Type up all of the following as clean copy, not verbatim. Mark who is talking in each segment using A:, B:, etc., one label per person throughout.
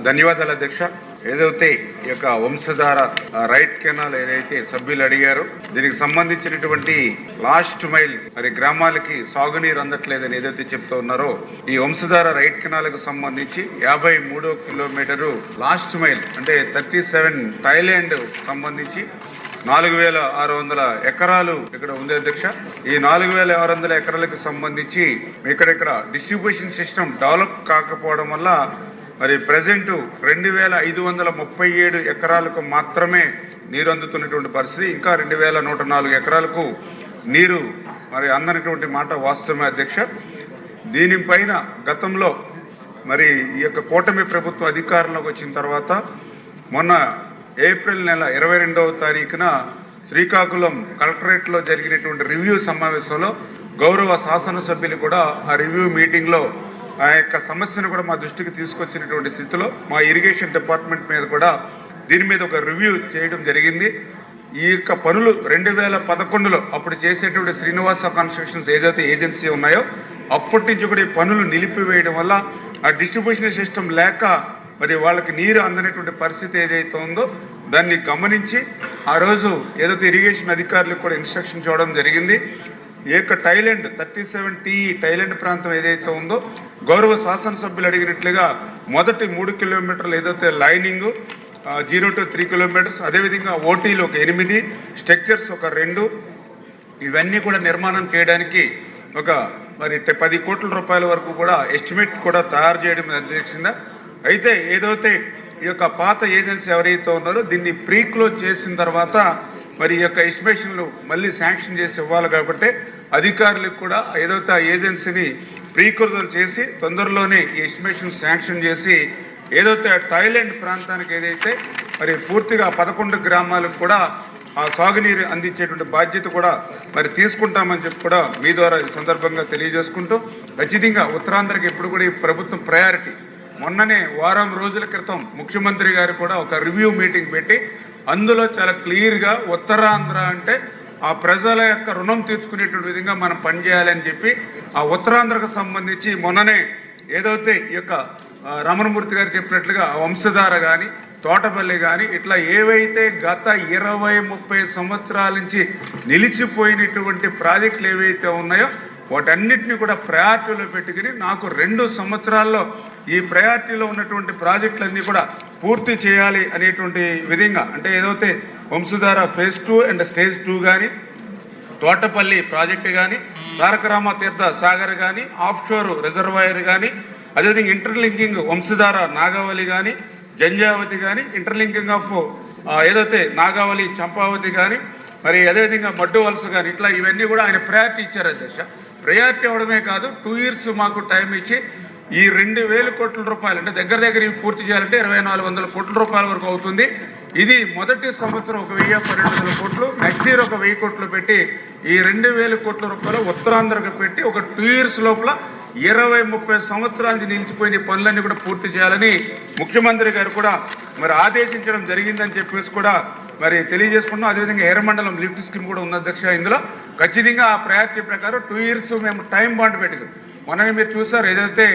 A: ధన్యవాదాలు అధ్యక్ష. ఏదైతే ఈ యొక్క వంశధార రైట్ కెనాల్ ఏదైతే సభ్యులు అడిగారో దీనికి సంబంధించినటువంటి లాస్ట్ మైల్ మరి గ్రామాలకి సాగునీరు అందట్లేదని ఏదైతే చెప్తూ ఉన్నారో ఈ వంశధార రైట్ కెనాల్ కు సంబంధించి 53వ కిలోమీటరు లాస్ట్ మైల్ అంటే 37 థాయిలాండ్ సంబంధించి 4,600 ఎకరాలు ఇక్కడ ఉంది అధ్యక్ష. ఈ 4,600 ఎకరాలకు సంబంధించి ఇక్కడ డిస్ట్రిబ్యూషన్ సిస్టమ్ డెవలప్ కాకపోవడం వల్ల మరి ప్రెసెంట్ 2,537 ఎకరాలకు మాత్రమే నీరు అందుతున్నటువంటి పరిస్థితి. ఇంకా 2,104 ఎకరాలకు నీరు మరి అందనటువంటి మాట వాస్తవమే అధ్యక్ష. దీనిపైన గతంలో మరి ఈ యొక్క కూటమి ప్రభుత్వం అధికారంలోకి వచ్చిన తర్వాత మొన్న ఏప్రిల్ నెల 22వ తారీఖున శ్రీకాకుళం కలెక్టరేట్ లో జరిగినటువంటి రివ్యూ సమావేశంలో గౌరవ శాసనసభ్యులు కూడా ఆ రివ్యూ మీటింగ్ లో ఆ యొక్క సమస్యను కూడా మా దృష్టికి తీసుకొచ్చినటువంటి స్థితిలో మా ఇరిగేషన్ డిపార్ట్మెంట్ మీద కూడా దీని మీద ఒక రివ్యూ చేయడం జరిగింది. ఈ యొక్క పనులు 2011లో అప్పుడు చేసేటువంటి శ్రీనివాస కన్స్ట్రక్షన్స్ ఏదైతే ఏజెన్సీ ఉన్నాయో అప్పటి నుంచి కూడా ఈ పనులు నిలిపివేయడం వల్ల ఆ డిస్ట్రిబ్యూషన్ సిస్టమ్ లేక మరి వాళ్ళకి నీరు అందనటువంటి పరిస్థితి ఏదైతే ఉందో దాన్ని గమనించి ఆ రోజు ఏదైతే ఇరిగేషన్ అధికారులకు కూడా ఇన్స్ట్రక్షన్ ఇవ్వడం జరిగింది. ఈ యొక్క థాయిలాండ్ 37T థాయిలాండ్ ప్రాంతం ఏదైతే ఉందో గౌరవ శాసనసభ్యులు అడిగినట్లుగా మొదటి 3 కిలోమీటర్లు ఏదైతే లైనింగ్ 0 to 3 కిలోమీటర్స్, అదేవిధంగా ఓటీలు ఒక 8, స్ట్రక్చర్స్ ఒక 2, ఇవన్నీ కూడా నిర్మాణం చేయడానికి ఒక మరి 10 కోట్ల రూపాయల వరకు కూడా ఎస్టిమేట్ కూడా తయారు చేయడం అధ్యక్షంగా. అయితే ఏదైతే ఈ యొక్క పాత ఏజెన్సీ ఎవరైతే ఉన్నారో దీన్ని ప్రీ క్లోజ్ చేసిన తర్వాత మరి ఈ యొక్క ఎస్టిమేషన్లు మళ్ళీ శాంక్షన్ చేసి ఇవ్వాలి కాబట్టి అధికారులకు కూడా ఏదైతే ఆ ఏజెన్సీని ప్రీ క్లోజ్ చేసి తొందరలోనే ఈ ఎస్టిమేషన్ శాంక్షన్ చేసి ఏదైతే థాయిలాండ్ ప్రాంతానికి ఏదైతే మరి పూర్తిగా 11 గ్రామాలకు కూడా ఆ సాగునీరు అందించేటువంటి బాధ్యత కూడా మరి తీసుకుంటామని చెప్పి కూడా మీ ద్వారా ఈ సందర్భంగా తెలియజేసుకుంటూ ఖచ్చితంగా ఉత్తరాంధ్రకి ఎప్పుడు కూడా ఈ ప్రభుత్వం ప్రయారిటీ. మొన్ననే వారం రోజుల క్రితం ముఖ్యమంత్రి గారు కూడా ఒక రివ్యూ మీటింగ్ పెట్టి అందులో చాలా క్లియర్గా ఉత్తరాంధ్ర అంటే ఆ ప్రజల యొక్క రుణం తీర్చుకునేటువంటి విధంగా మనం పనిచేయాలని చెప్పి ఆ ఉత్తరాంధ్రకు సంబంధించి మొన్ననే ఏదైతే ఈ యొక్క రమణమూర్తి గారు చెప్పినట్లుగా వంశధార కానీ తోటపల్లి కానీ ఇట్లా ఏవైతే గత 20-30 సంవత్సరాల నుంచి నిలిచిపోయినటువంటి ప్రాజెక్టులు ఏవైతే ఉన్నాయో వాటన్నిటిని కూడా ప్రయారిటీలో పెట్టుకుని నాకు 2 సంవత్సరాల్లో ఈ ప్రయారిటీలో ఉన్నటువంటి ప్రాజెక్టులన్నీ కూడా పూర్తి చేయాలి అనేటువంటి విధంగా అంటే ఏదైతే వంశధార ఫేజ్ 2 అండ్ స్టేజ్ 2 కానీ తోటపల్లి ప్రాజెక్టు కానీ తారకరామ తీర్థ సాగర్ కానీ ఆఫ్ షోర్ రిజర్వాయర్ కానీ అదేవిధంగా ఇంటర్లింకింగ్ వంశధార నాగావళి కానీ జంజావతి కానీ ఇంటర్లింకింగ్ ఆఫ్ ఏదైతే నాగావళి చంపావతి కానీ మరి అదేవిధంగా మడ్డు వలస కానీ ఇట్లా ఇవన్నీ కూడా ఆయన ప్రయారిటీ ఇచ్చారు అధ్యక్ష. ప్రయారిటీ అవ్వడమే కాదు 2 years మాకు టైం ఇచ్చి ఈ 2,000 కోట్ల రూపాయలు అంటే దగ్గర ఇవి పూర్తి చేయాలంటే 2,400 కోట్ల రూపాయల వరకు అవుతుంది. ఇది మొదటి సంవత్సరం 1,000-1,200 కోట్లు, నెక్స్ట్ ఇయర్ 1,000 కోట్లు పెట్టి ఈ 2,000 కోట్ల రూపాయలు ఉత్తరాంధ్రకు పెట్టి ఒక 2 years లోపల 20-30 సంవత్సరాల నుంచి నిలిచిపోయిన పనులన్నీ కూడా పూర్తి చేయాలని ముఖ్యమంత్రి గారు కూడా మరి ఆదేశించడం జరిగిందని చెప్పేసి కూడా మరి తెలియజేసుకున్నాం. అదేవిధంగా ఎర్రమండలం లిఫ్ట్ స్కీమ్ కూడా ఉంది అధ్యక్ష. ఇందులో ఖచ్చితంగా ఆ ప్రయారిటీ ప్రకారం 2 years మేము టైం బాండ్ పెట్టుకున్నాం. మొన్న మీరు చూసారు ఏదైతే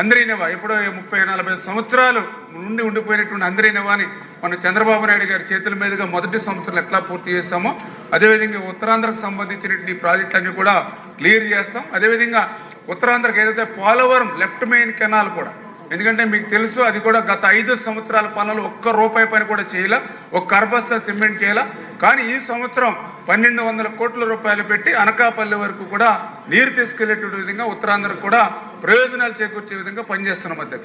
A: అందరినేవా ఎప్పుడో 30-40 సంవత్సరాలు నుండి ఉండిపోయినటువంటి అందరినేవాని మన చంద్రబాబు నాయుడు గారి చేతుల మీదుగా మొదటి సంవత్సరాలు ఎట్లా పూర్తి చేస్తామో అదేవిధంగా ఉత్తరాంధ్రకు సంబంధించినటువంటి ప్రాజెక్టులన్నీ కూడా క్లియర్ చేస్తాం. అదేవిధంగా ఉత్తరాంధ్రకు ఏదైతే పోలవరం లెఫ్ట్ మెయిన్ కెనాల్ కూడా, ఎందుకంటే మీకు తెలుసు అది కూడా గత 5 సంవత్సరాల పనులు ₹1 పని కూడా చేయాల, ఒక కర్బస్తా సిమెంట్ చేయాల. కానీ ఈ సంవత్సరం 1,200 కోట్ల రూపాయలు పెట్టి అనకాపల్లి వరకు కూడా నీరు తీసుకెళ్లేటువంటి విధంగా ఉత్తరాంధ్రకు కూడా ప్రయోజనాలు చేకూర్చే విధంగా పనిచేస్తున్నాం అధ్యక్ష.